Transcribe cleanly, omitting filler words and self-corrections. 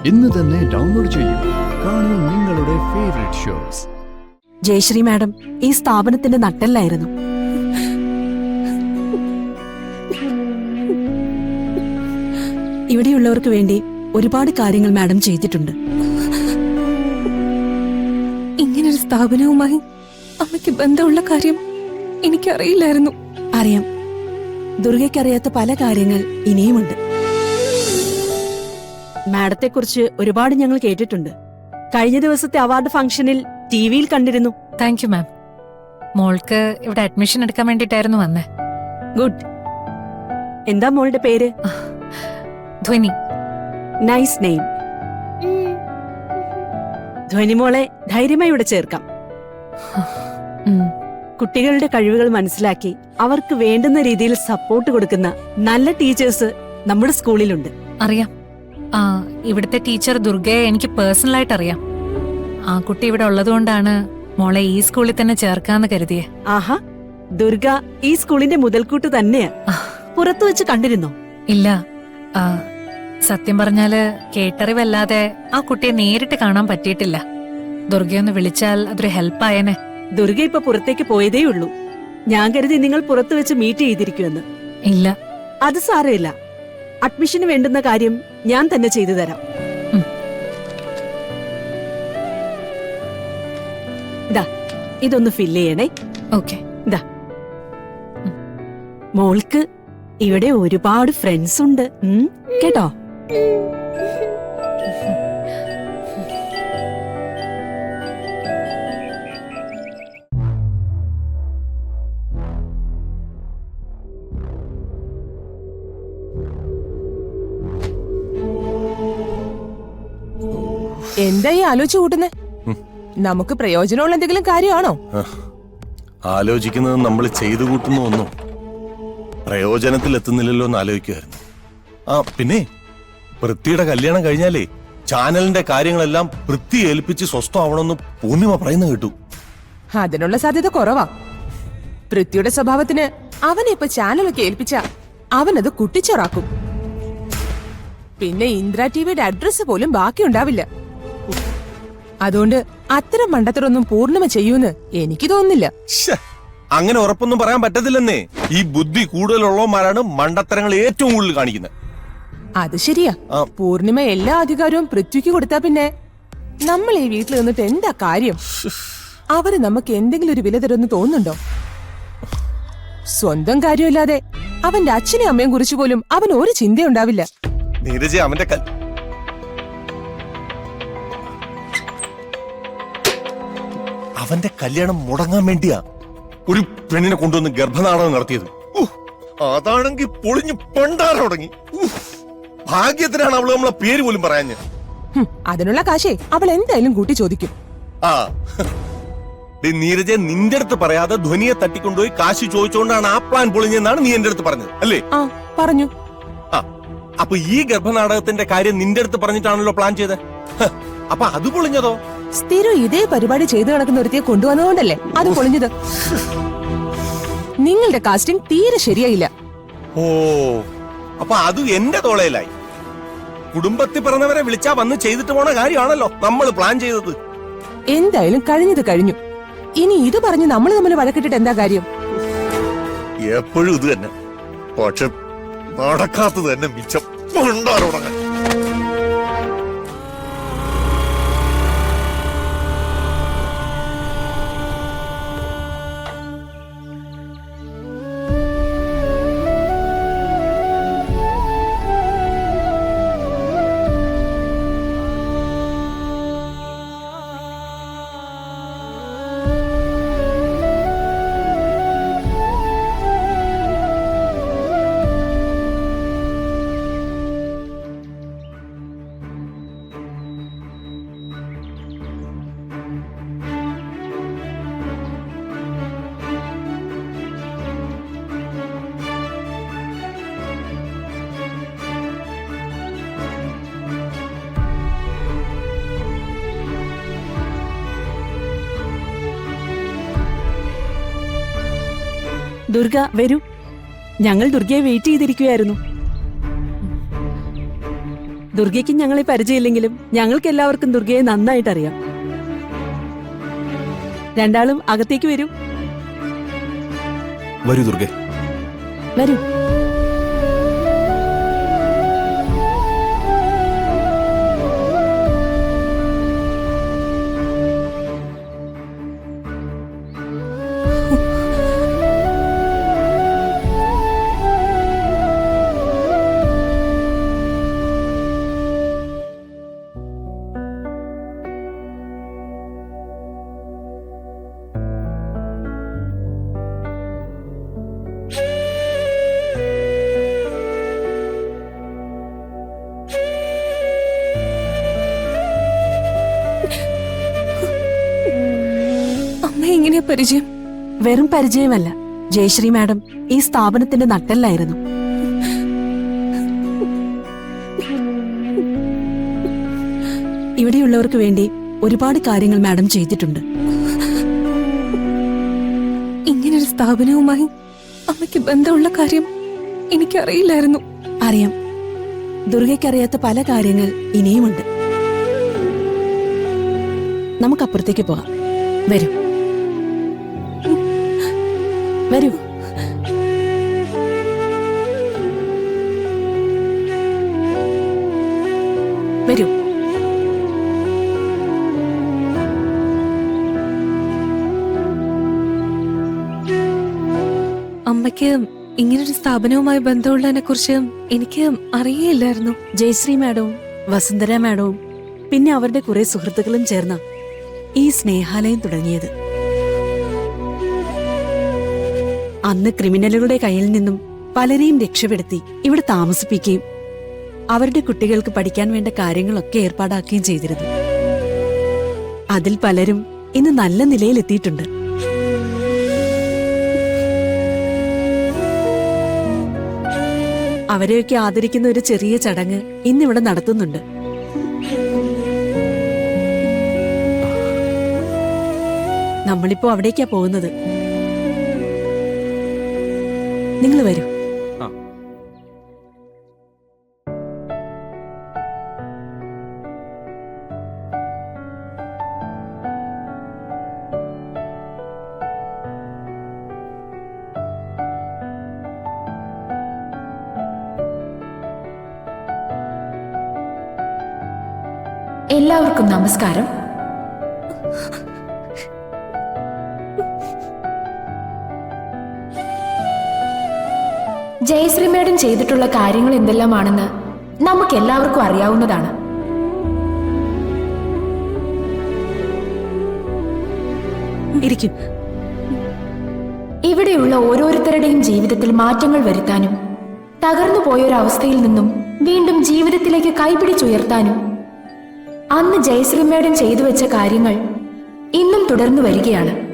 ഇന്ന് തന്നെ ഡൗൺലോഡ് ചെയ്യൂ. കാണൂ നിങ്ങളുടെ ഫേവറേറ്റ് ഷോസ്. ജയശ്രീ മാഡം ഈ സ്ഥാപനത്തിന്റെ നട്ടെല്ലായിരുന്നു. ഇവിടെയുള്ളവർക്ക് വേണ്ടി ഒരുപാട് കാര്യങ്ങൾ മാഡം ചെയ്തിട്ടുണ്ട്. ഇങ്ങനൊരു സ്ഥാപനവുമായി അമ്മയ്ക്ക് ബന്ധമുള്ള കാര്യം എനിക്കറിയില്ലായിരുന്നു. അറിയാം, ദുർഗയ്ക്കറിയാത്ത പല കാര്യങ്ങൾ ഇനിയുമുണ്ട്. മാഡത്തെക്കുറിച്ച് ഒരുപാട് ഞങ്ങൾ കേട്ടിട്ടുണ്ട്. കഴിഞ്ഞ ദിവസത്തെ അവാർഡ് ഫംഗ്ഷനിൽ ടിവിയിൽ കണ്ടിരുന്നു. Thank you ma'am. മോൾക്ക് ഇവിടെ അഡ്മിഷൻ എടുക്കാൻ വേണ്ടിട്ടായിരുന്നു വന്നേ. ഗുഡ്. എന്താ മോളുടെ പേര്? ധ്വനി. Nice name. ധ്വനി മോളെ ധൈര്യമായി ഇവിടെ ചേർക്കാം. കുട്ടികളുടെ കഴിവുകൾ മനസ്സിലാക്കി അവർക്ക് വേണ്ടുന്ന രീതിയിൽ സപ്പോർട്ട് കൊടുക്കുന്ന നല്ല ടീച്ചേഴ്സ് നമ്മുടെ സ്കൂളിലുണ്ട്. അറിയാം. ഇവിടുത്തെ ടീച്ചർ ദുർഗയെ എനിക്ക് പേഴ്സണലായിട്ട് അറിയാം. ആ കുട്ടി ഇവിടെ ഉള്ളതുകൊണ്ടാണ് മോളെ ഈ സ്കൂളിൽ തന്നെ ചേർക്കാന്ന് കരുതിയേ. ആഹാ, ദുർഗ ഈ സ്കൂളിന്റെ മുതൽക്കൂട്ട് തന്നെയാ. പുറത്തു വെച്ച് കണ്ടിരുന്നോ? ഇല്ല. സത്യം പറഞ്ഞാല് കേട്ടറിവല്ലാതെ ആ കുട്ടിയെ നേരിട്ട് കാണാൻ പറ്റിയിട്ടില്ല. ദുർഗയൊന്ന് വിളിച്ചാൽ അതൊരു ഹെൽപ്പായേനെ. ദുർഗ ഇപ്പൊ പുറത്തേക്ക് പോയതേ ഉള്ളൂ. ഞാൻ കരുതി നിങ്ങൾ പുറത്തു വെച്ച് മീറ്റ് ചെയ്തിരിക്കുമെന്ന്. ഇല്ല, അത് സാരമില്ല. അഡ്മിഷന് വേണ്ടുന്ന കാര്യം ഞാൻ തന്നെ ചെയ്തു തരാം. ദാ ഇതൊന്ന് ഫില്ല് ചെയ്യണേ. ഓക്കെ. ദാ മോൾക്ക് ഇവിടെ ഒരുപാട് ഫ്രണ്ട്സ് ഉണ്ട് കേട്ടോ. എന്തായി ആലോചിച്ചു കൂട്ടുന്നേ? നമുക്ക് പ്രയോജനമുള്ള എന്തെങ്കിലും കാര്യമാണോ? ആലോചിക്കുന്നത് നമ്മൾ ചെയ്തു കൂട്ടുന്ന ഒന്നും പ്രയോജനത്തിൽ എത്തുന്നില്ലല്ലോ എന്ന് ആലോചിക്കുമായിരുന്നു. പിന്നെ പൃഥ്വിയുടെ കല്യാണം കഴിഞ്ഞാലേ ചാനലിന്റെ കാര്യങ്ങളെല്ലാം പൃഥ്വി ഏൽപ്പിച്ച് സ്വസ്ഥമാവണമെന്ന് പൂർണിമ പറയുന്ന കേട്ടു. അതിനുള്ള സാധ്യത കുറവാ. പൃഥ്വിയുടെ സ്വഭാവത്തിന് അവനെ ഇപ്പൊ ചാനലൊക്കെ ഏൽപ്പിച്ച അവനത് കുട്ടിച്ചോറാക്കും. പിന്നെ ഇന്ദ്ര ടിവിയുടെ അഡ്രസ് പോലും ബാക്കിയുണ്ടാവില്ല. അതുകൊണ്ട് അത്തരം മണ്ടത്തരൊന്നും പൂർണിമ ചെയ്യൂന്ന് എനിക്ക് തോന്നുന്നില്ല. അങ്ങനെ ഉറപ്പൊന്നും പറയാൻ പറ്റത്തില്ലെന്നേ. ഈ ബുദ്ധി കൂടുതലുള്ളവന്മാരാണ് മണ്ടത്തരങ്ങൾ ഏറ്റവും കൂടുതൽ കാണിക്കുന്നത്. അത് ശരിയാ. പൂർണിമ എല്ലാ അധികാരവും പൃഥ്വിക്ക് കൊടുത്താ പിന്നെ നമ്മൾ ഈ വീട്ടിൽ നിന്നിട്ട് എന്താ കാര്യം? അവര് നമുക്ക് എന്തെങ്കിലും ഒരു വില തരുമെന്ന് തോന്നുന്നുണ്ടോ? സ്വന്തം കാര്യമില്ലാതെ അവന്റെ അച്ഛനെയും അമ്മയും കുറിച്ച് പോലും അവന് ഒരു ചിന്തയുണ്ടാവില്ല. നീരജ, അവന്റെ കല്യാണം മുടങ്ങാൻ വേണ്ടിയാ ഒരു പെണ്ണിനെ കൊണ്ടുവന്ന് ഗർഭനാടകം നടത്തിയത്. അതാണെങ്കിൽ പൊളിഞ്ഞു പണ്ടാരം തുടങ്ങി. ഭാഗ്യത്തിനാണ് അവള് നമ്മളെ പേര് പോലും പറയാഞ്ഞ്. അതിനുള്ള കാശേ അവൾ എന്തായാലും കൂട്ടി ചോദിക്കും. നീരജ, നിന്റെ അടുത്ത് പറയാതെ ധ്വനിയെ തട്ടിക്കൊണ്ടുപോയി കാശ് ചോദിച്ചുകൊണ്ടാണ് ആ പ്ലാൻ പൊളിഞ്ഞെന്നാണ് നീ എന്റെ അടുത്ത് പറഞ്ഞത് അല്ലേ? പറഞ്ഞു. അപ്പൊ ഈ ഗർഭനാടകത്തിന്റെ കാര്യം നിന്റെ അടുത്ത് പറഞ്ഞിട്ടാണല്ലോ പ്ലാൻ ചെയ്തത്. അപ്പൊ അത് പൊളിഞ്ഞതോ? സ്ഥിരം ഇതേ പരിപാടി ചെയ്തു നടക്കുന്ന ഒരുത്തിയെ കൊണ്ടുവന്നതുകൊണ്ടല്ലേ അത് പൊളിഞ്ഞത്. നിങ്ങളുടെ കാസ്റ്റിംഗ് തീരെ ശരിയായില്ല. ഓ, അപ്പൊ അത് എന്റെ തോളയിലായി. കുടുംബത്തിൽ പറഞ്ഞവരെ വിളിച്ചാ വന്ന് ചെയ്തിട്ട് പോണ കാര്യമാണല്ലോ നമ്മൾ പ്ലാൻ ചെയ്തത്. എന്തായാലും കഴിഞ്ഞത് കഴിഞ്ഞു. ഇനി ഇത് പറഞ്ഞ് നമ്മൾ തമ്മിൽ വഴക്കിട്ടിട്ട് എന്താ കാര്യം? എപ്പോഴും ഇത് തന്നെ. പക്ഷെ നടക്കാത്തത് തന്നെ മിച്ചം. ദുർഗ വരൂ. ഞങ്ങൾ ദുർഗയെ വെയിറ്റ് ചെയ്തിരിക്കുകയായിരുന്നു. ദുർഗയ്ക്ക് ഞങ്ങളെ പരിചയമില്ലെങ്കിലും ഞങ്ങൾക്ക് എല്ലാവർക്കും ദുർഗയെ നന്നായിട്ട് അറിയാം. രണ്ടാളും അകത്തേക്ക് വരൂ. വരൂ ദുർഗെ. വരൂ. എങ്ങനെയാ പരിചയം? വെറും പരിചയമല്ല, ജയശ്രീ മാഡം ഈ സ്ഥാപനത്തിന്റെ നട്ടെല്ലായിരുന്നു. ഇവിടെയുള്ളവർക്ക് വേണ്ടി ഒരുപാട് കാര്യങ്ങൾ മാഡം ചെയ്തിട്ടുണ്ട്. ഇങ്ങനൊരു സ്ഥാപനവുമായി അമ്മയ്ക്ക് ബന്ധമുള്ള കാര്യം എനിക്കറിയില്ലായിരുന്നു. അറിയാം, ദുർഗയ്ക്കറിയാത്ത പല കാര്യങ്ങൾ ഇനിയുമുണ്ട്. നമുക്കപ്പുറത്തേക്ക് പോകാം. വരൂ വരൂ. വരൂ. അമ്മയ്ക്ക് ഇങ്ങനൊരു സ്ഥാപനവുമായി ബന്ധമുള്ളതിനെ കുറിച്ച് എനിക്ക് അറിയില്ലായിരുന്നു. ജയശ്രീ മാഡവും വസുന്ധര മാഡവും പിന്നെ അവരുടെ കുറെ സുഹൃത്തുക്കളും ചേർന്ന ഈ സ്നേഹാലയം തുടങ്ങിയത്. അന്ന് ക്രിമിനലുകളുടെ കയ്യിൽ നിന്നും പലരെയും രക്ഷപ്പെടുത്തി ഇവിടെ താമസിപ്പിക്കുകയും അവരുടെ കുട്ടികൾക്ക് പഠിക്കാൻ വേണ്ട കാര്യങ്ങളൊക്കെ ഏർപ്പാടാക്കുകയും ചെയ്തിരുന്നു. അതിൽ പലരും ഇന്ന് നല്ല നിലയിലെത്തിയിട്ടുണ്ട്. അവരെയൊക്കെ ആദരിക്കുന്ന ഒരു ചെറിയ ചടങ്ങ് ഇന്നിവിടെ നടത്തുന്നുണ്ട്. നമ്മളിപ്പോ അവിടേക്കാ പോകുന്നത്. നിങ്ങൾ വരൂ. എല്ലാവർക്കും നമസ്കാരം. ജയശ്രീ മേഡം ചെയ്തിട്ടുള്ള കാര്യങ്ങൾ എന്തെല്ലാമാണെന്ന് നമുക്ക് എല്ലാവർക്കും അറിയാവുന്നതാണ്. ഇരിക്കും. ഇവിടെയുള്ള ഓരോരുത്തരുടെയും ജീവിതത്തിൽ മാറ്റങ്ങൾ വരുത്താനും തകർന്നു പോയൊരവസ്ഥയിൽ നിന്നും വീണ്ടും ജീവിതത്തിലേക്ക് കൈപിടിച്ചുയർത്താനും അന്ന് ജയശ്രീ മേഡം ചെയ്തു വെച്ച കാര്യങ്ങൾ ഇന്നും തുടർന്നു വരികയാണ്.